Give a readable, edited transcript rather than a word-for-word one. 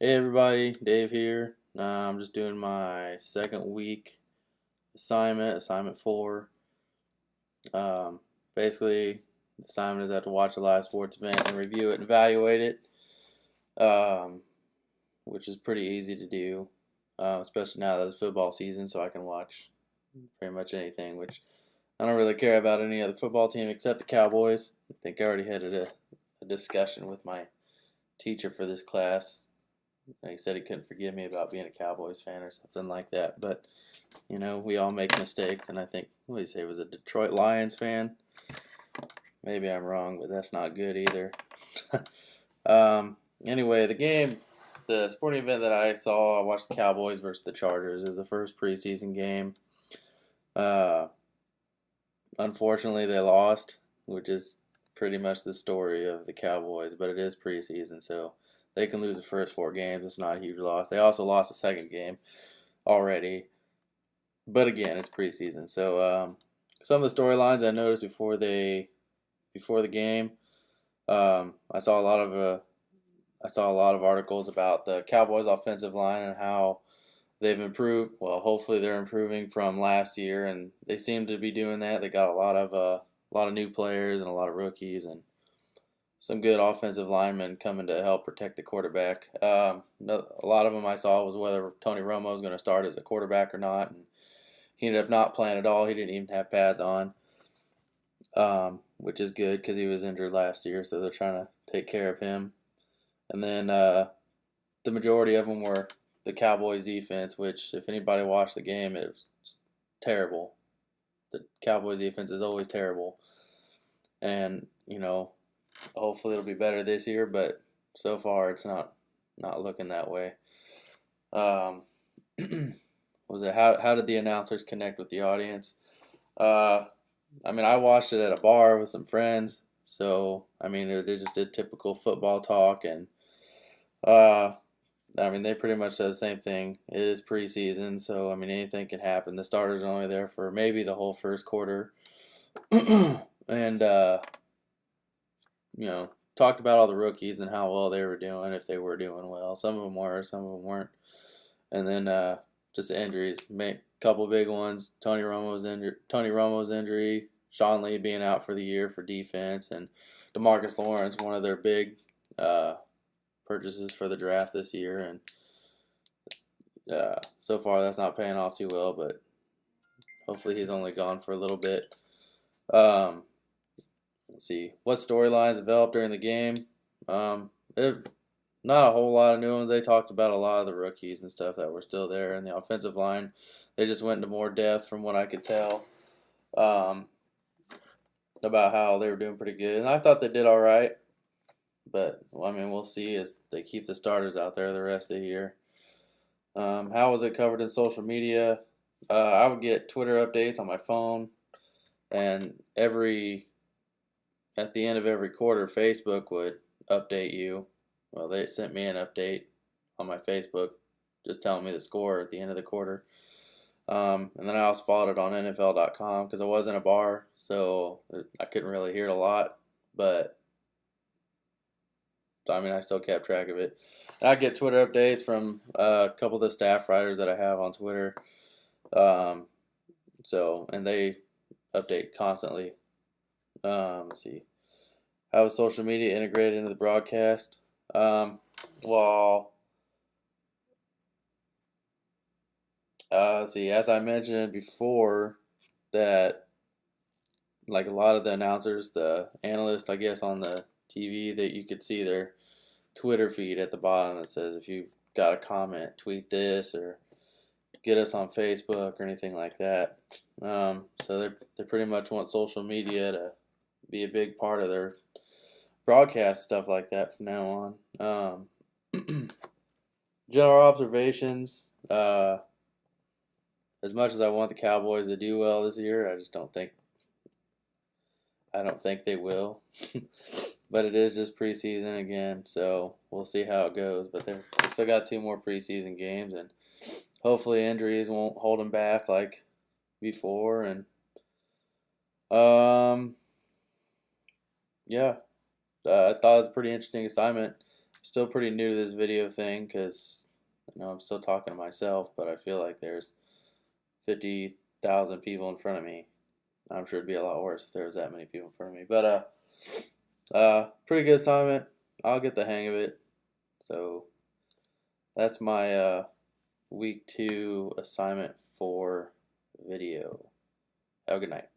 Hey everybody, Dave here. I'm just doing my second week assignment 4. Um, Basically, the assignment is I have to watch a live sports event and review it and evaluate it, which is pretty easy to do, especially now that it's football season, so I can watch pretty much anything, which I don't really care about any other football team except the Cowboys. I think I already had a discussion with my teacher for this class. He said he couldn't forgive me about being a Cowboys fan or something like that. But, we all make mistakes. And I think, what did he say, he was a Detroit Lions fan? Maybe I'm wrong, but that's not good either. Anyway, the sporting event that I saw, I watched the Cowboys versus the Chargers. It was the first preseason game. Uh, Unfortunately, they lost, which is pretty much the story of the Cowboys, but it is preseason, so they can lose the first 4 games. It's not a huge loss. They also lost the second game already, but again, it's preseason. So some of the storylines I noticed before the game, I saw a lot of articles about the Cowboys' offensive line and how they've improved. Well, hopefully they're improving from last year, and they seem to be doing that. They got a lot of new players and a lot of rookies and some good offensive linemen coming to help protect the quarterback. A lot of them I saw was whether Tony Romo was going to start as a quarterback or not, and he ended up not playing at all. He didn't even have pads on, which is good because he was injured last year, so they're trying to take care of him. And then the majority of them were the Cowboys defense, which if anybody watched the game, it was terrible. The Cowboys defense is always terrible, and hopefully it'll be better this year, but so far it's not looking that way. Um, was it how did the announcers connect with the audience? Uh, I watched it at a bar with some friends, so they just did typical football talk, and uh, they pretty much said the same thing. It is preseason, so anything can happen. The starters are only there for maybe the whole first quarter, and talked about all the rookies and how well they were doing, if they were doing well. Some of them were, some of them weren't. And then just the injuries, a couple big ones. Tony Romo's injury, Sean Lee being out for the year for defense, and DeMarcus Lawrence, one of their big purchases for the draft this year. And so far that's not paying off too well, but hopefully he's only gone for a little bit. Um, let's see what storylines developed during the game. Not a whole lot of new ones. They talked about a lot of the rookies and stuff that were still there, and the offensive line. They just went into more depth from what I could tell um, about how they were doing pretty good, and I thought they did all right. But we'll see as they keep the starters out there the rest of the year. How was it covered in social media? I would get Twitter updates on my phone, and at the end of every quarter, Facebook would update you. Well, they sent me an update on my Facebook, just telling me the score at the end of the quarter. And then I also followed it on NFL.com because I was in a bar, so I couldn't really hear it a lot. But I still kept track of it. And I get Twitter updates from a couple of the staff writers that I have on Twitter. And they update constantly. Let's see. How is social media integrated into the broadcast? Well, let's see. As I mentioned before, that like a lot of the announcers, the analysts, I guess, on the TV, that you could see their Twitter feed at the bottom that says if you've got a comment, tweet this or get us on Facebook or anything like that. So they pretty much want social media to be a big part of their broadcast stuff like that from now on. General observations. As much as I want the Cowboys to do well this year, I just don't think. I don't think they will. But it is just preseason again, so we'll see how it goes. But they've still got 2 more preseason games, and hopefully injuries won't hold them back like before. And yeah, I thought it was a pretty interesting assignment. Still pretty new to this video thing because I'm still talking to myself, but I feel like there's 50,000 people in front of me. I'm sure it'd be a lot worse if there was that many people in front of me. But pretty good assignment. I'll get the hang of it. So that's my week 2 assignment for video. Have a good night.